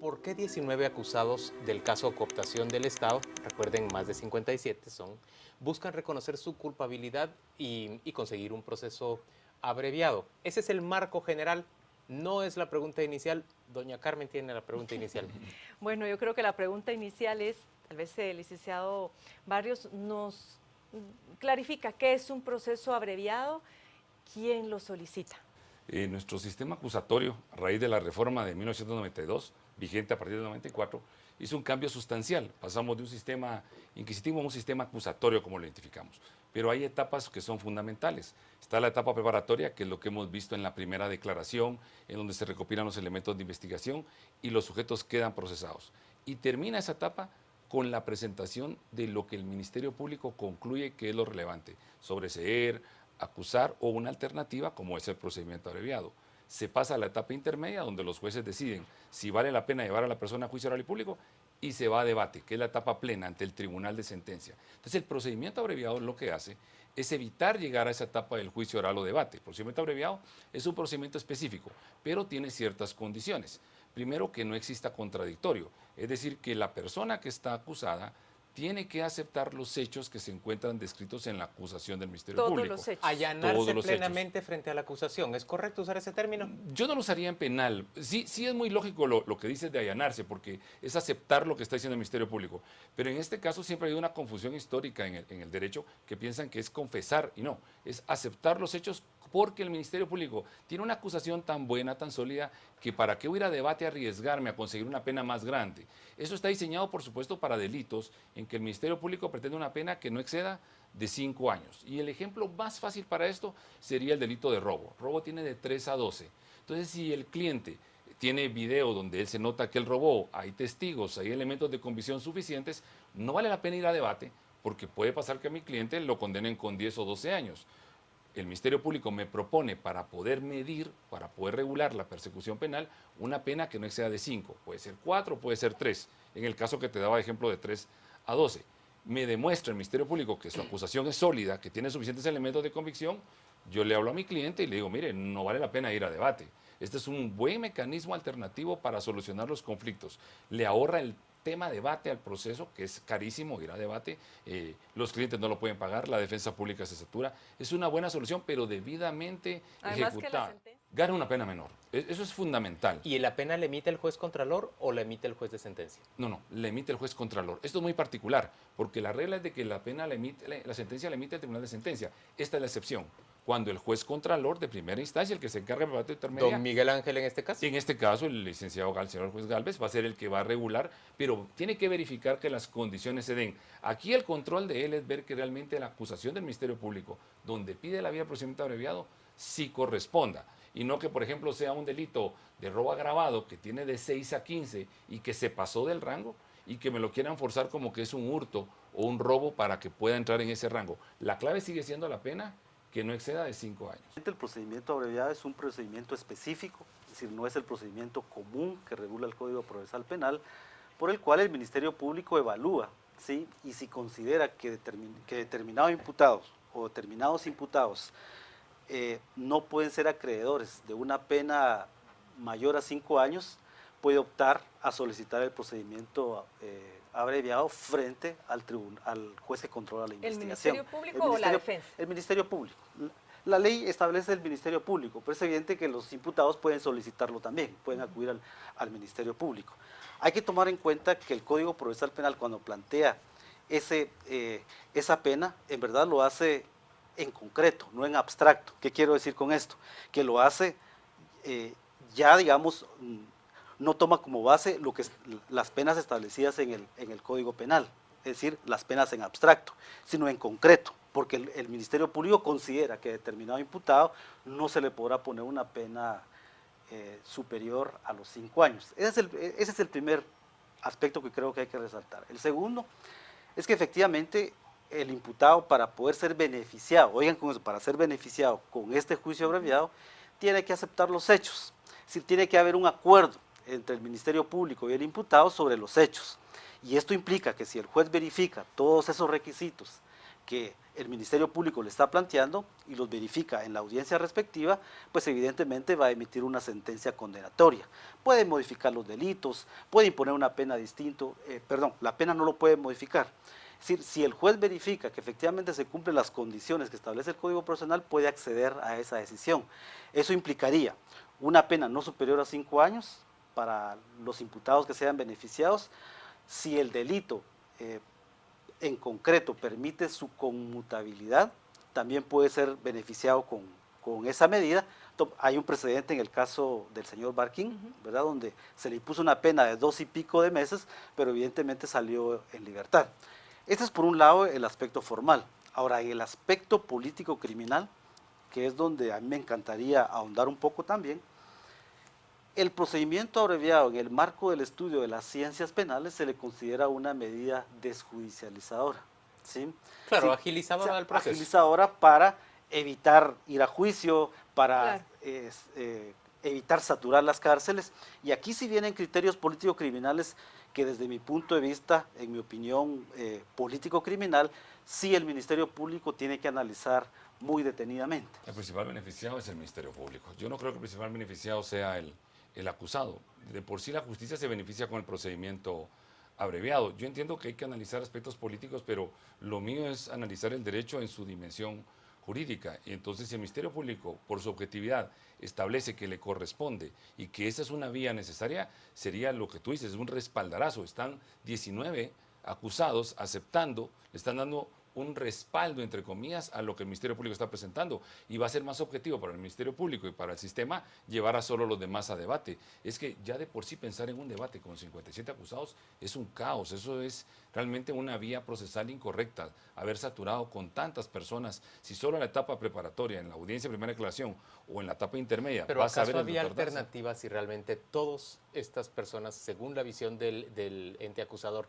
¿Por qué 19 acusados del caso cooptación del Estado, recuerden más de 57 son, buscan reconocer su culpabilidad y conseguir un proceso abreviado? Ese es el marco general, no es la pregunta inicial. Doña Carmen tiene la pregunta inicial. Bueno, yo creo que la pregunta inicial es, tal vez el licenciado Barrios nos clarifica qué es un proceso abreviado, quién lo solicita. Nuestro sistema acusatorio, a raíz de la reforma de 1992, vigente a partir del 94, hizo un cambio sustancial. Pasamos de un sistema inquisitivo a un sistema acusatorio, como lo identificamos. Pero hay etapas que son fundamentales. Está la etapa preparatoria, que es lo que hemos visto en la primera declaración, en donde se recopilan los elementos de investigación y los sujetos quedan procesados. Y termina esa etapa con la presentación de lo que el Ministerio Público concluye que es lo relevante, sobreseer, acusar o una alternativa como es el procedimiento abreviado. Se pasa a la etapa intermedia donde los jueces deciden si vale la pena llevar a la persona a juicio oral y público y se va a debate, que es la etapa plena ante el tribunal de sentencia. Entonces el procedimiento abreviado lo que hace es evitar llegar a esa etapa del juicio oral o debate. El procedimiento abreviado es un procedimiento específico, pero tiene ciertas condiciones. Primero, que no exista contradictorio, es decir, que la persona que está acusada tiene que aceptar los hechos que se encuentran descritos en la acusación del Ministerio Público. Los hechos. Allanarse plenamente frente a la acusación. ¿Es correcto usar ese término? Yo no lo usaría en penal. Sí es muy lógico lo que dices de allanarse, porque es aceptar lo que está diciendo el Ministerio Público. Pero en este caso siempre hay una confusión histórica en el derecho, que piensan que es confesar, y no, es aceptar los hechos, porque el Ministerio Público tiene una acusación tan buena, tan sólida, que para qué voy a ir a debate a arriesgarme a conseguir una pena más grande. Eso está diseñado, por supuesto, para delitos en que el Ministerio Público pretende una pena que no exceda de 5 años. Y el ejemplo más fácil para esto sería el delito de robo. Robo tiene de 3 a 12. Entonces, si el cliente tiene video donde él se nota que él robó, hay testigos, hay elementos de convicción suficientes, no vale la pena ir a debate, porque puede pasar que a mi cliente lo condenen con 10 o 12 años. El Ministerio Público me propone, para poder medir, para poder regular la persecución penal, una pena que no exceda de 5. Puede ser 4, puede ser 3. En el caso que te daba ejemplo de 3 a 12. Me demuestra el Ministerio Público que su acusación es sólida, que tiene suficientes elementos de convicción, yo le hablo a mi cliente y le digo, mire, no vale la pena ir a debate. Este es un buen mecanismo alternativo para solucionar los conflictos. Le ahorra el tema debate al proceso, que es carísimo ir a debate, los clientes no lo pueden pagar, la defensa pública se satura. Es una buena solución, pero debidamente ejecutada. Gana una pena menor. Eso es fundamental. ¿Y la pena la emite el juez contralor o la emite el juez de sentencia? No, la emite el juez contralor. Esto es muy particular, porque la regla es de que la pena la sentencia la emite el tribunal de sentencia. Esta es la excepción. Cuando el juez contralor de primera instancia, el que se encarga del debate intermedio. Don Miguel Ángel en este caso. En este caso, el licenciado el señor juez Galvez va a ser el que va a regular, pero tiene que verificar que las condiciones se den. Aquí el control de él es ver que realmente la acusación del Ministerio Público, donde pide la vía de procedimiento abreviado, sí corresponda. Y no que, por ejemplo, sea un delito de robo agravado que tiene de 6 a 15 y que se pasó del rango y que me lo quieran forzar como que es un hurto o un robo para que pueda entrar en ese rango. La clave sigue siendo la pena que no exceda de 5 años. El procedimiento abreviado es un procedimiento específico, es decir, no es el procedimiento común que regula el Código Procesal Penal, por el cual el Ministerio Público evalúa, ¿sí? Y si considera que determinados imputados o determinados imputados no pueden ser acreedores de una pena mayor a 5 años, puede optar a solicitar el procedimiento abreviado frente al juez que controla la investigación. ¿El Ministerio Público o la defensa? El Ministerio Público. La ley establece el Ministerio Público, pero es evidente que los imputados pueden solicitarlo también, pueden acudir al Ministerio Público. Hay que tomar en cuenta que el Código Procesal Penal, cuando plantea esa pena, en verdad lo hace en concreto, no en abstracto. ¿Qué quiero decir con esto? Que lo hace ya, digamos, no toma como base las penas establecidas en el Código Penal, es decir, las penas en abstracto, sino en concreto, porque el Ministerio Público considera que a determinado imputado no se le podrá poner una pena superior a los 5 años. Ese es el primer aspecto que creo que hay que resaltar. El segundo es que efectivamente el imputado, para poder ser beneficiado, oigan con eso, para ser beneficiado con este juicio abreviado, tiene que aceptar los hechos, es decir, tiene que haber un acuerdo entre el Ministerio Público y el imputado sobre los hechos. Y esto implica que si el juez verifica todos esos requisitos que el Ministerio Público le está planteando y los verifica en la audiencia respectiva, pues evidentemente va a emitir una sentencia condenatoria. Puede modificar los delitos, puede imponer una pena distinto, la pena no lo puede modificar. Es decir, si el juez verifica que efectivamente se cumplen las condiciones que establece el Código Procesal, puede acceder a esa decisión. Eso implicaría una pena no superior a 5 años para los imputados que sean beneficiados. Si el delito en concreto permite su conmutabilidad, también puede ser beneficiado con esa medida. Hay un precedente en el caso del señor Barquín, ¿verdad?, donde se le impuso una pena de 2 y pico de meses, pero evidentemente salió en libertad. Este es por un lado el aspecto formal. Ahora, en el aspecto político-criminal, que es donde a mí me encantaría ahondar un poco también, el procedimiento abreviado en el marco del estudio de las ciencias penales se le considera una medida desjudicializadora, ¿sí? Claro, Sí, agilizadora del proceso. agilizadora para evitar ir a juicio, para evitar saturar las cárceles. Y aquí sí vienen criterios político-criminales que desde mi punto de vista, en mi opinión político-criminal, sí el Ministerio Público tiene que analizar muy detenidamente. El principal beneficiado es el Ministerio Público. Yo no creo que el principal beneficiado sea el acusado. De por sí la justicia se beneficia con el procedimiento abreviado. Yo entiendo que hay que analizar aspectos políticos, pero lo mío es analizar el derecho en su dimensión jurídica. Y entonces, si el Ministerio Público, por su objetividad, establece que le corresponde y que esa es una vía necesaria, sería lo que tú dices, un respaldarazo. Están 19 acusados aceptando, le están dando un respaldo, entre comillas, a lo que el Ministerio Público está presentando, y va a ser más objetivo para el Ministerio Público y para el sistema llevar a solo los demás a debate. Es que ya de por sí pensar en un debate con 57 acusados es un caos, eso es realmente una vía procesal incorrecta, haber saturado con tantas personas, si solo en la etapa preparatoria, en la audiencia de primera declaración o en la etapa intermedia. Pero vas a ¿acaso ver el había retardarse. alternativas si realmente todas estas personas, según la visión del ente acusador,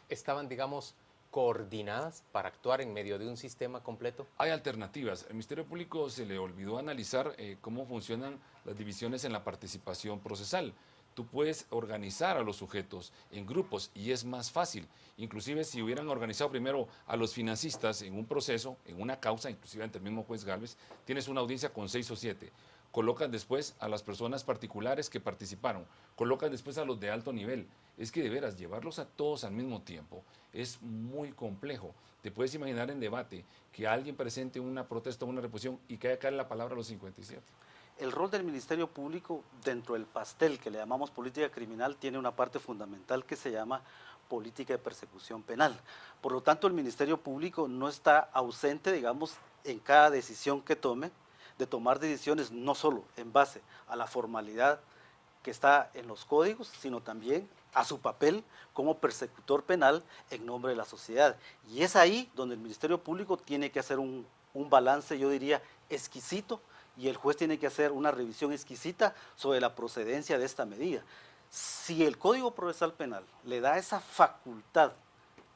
estaban, digamos, coordinadas para actuar en medio de un sistema completo? Hay alternativas. El Ministerio Público se le olvidó analizar cómo funcionan las divisiones en la participación procesal. Tú puedes organizar a los sujetos en grupos y es más fácil. Inclusive si hubieran organizado primero a los financistas en un proceso, en una causa, inclusive ante el mismo juez Gálvez, tienes una audiencia con 6 o 7. Colocan después a las personas particulares que participaron, colocan después a los de alto nivel. Es que de veras, llevarlos a todos al mismo tiempo es muy complejo. Te puedes imaginar en debate que alguien presente una protesta o una reposición y que haya caer la palabra a los 57. El rol del Ministerio Público dentro del pastel que le llamamos política criminal tiene una parte fundamental que se llama política de persecución penal. Por lo tanto, el Ministerio Público no está ausente, digamos, en cada decisión que tome, de tomar decisiones no solo en base a la formalidad que está en los códigos, sino también a su papel como persecutor penal en nombre de la sociedad. Y es ahí donde el Ministerio Público tiene que hacer un balance, yo diría, exquisito, y el juez tiene que hacer una revisión exquisita sobre la procedencia de esta medida. Si el Código Procesal Penal le da esa facultad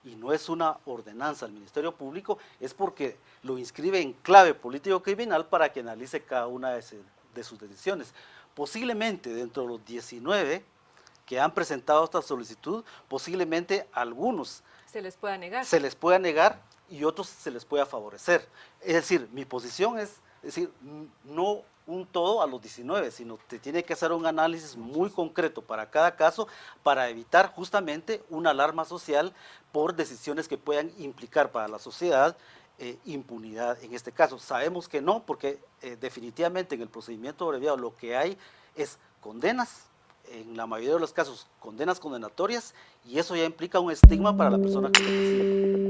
y no es una ordenanza al Ministerio Público, es porque lo inscribe en clave político-criminal para que analice cada una de sus decisiones. Posiblemente dentro de los 19 que han presentado esta solicitud, posiblemente algunos Se les pueda negar. se les pueda negar y otros se les pueda favorecer. Es decir, mi posición es decir, no un todo a los 19, sino te tiene que hacer un análisis muy concreto para cada caso para evitar justamente una alarma social por decisiones que puedan implicar para la sociedad impunidad en este caso. Sabemos que no, porque definitivamente en el procedimiento abreviado lo que hay es condenas, en la mayoría de los casos condenas condenatorias, y eso ya implica un estigma para la persona que lo recibe.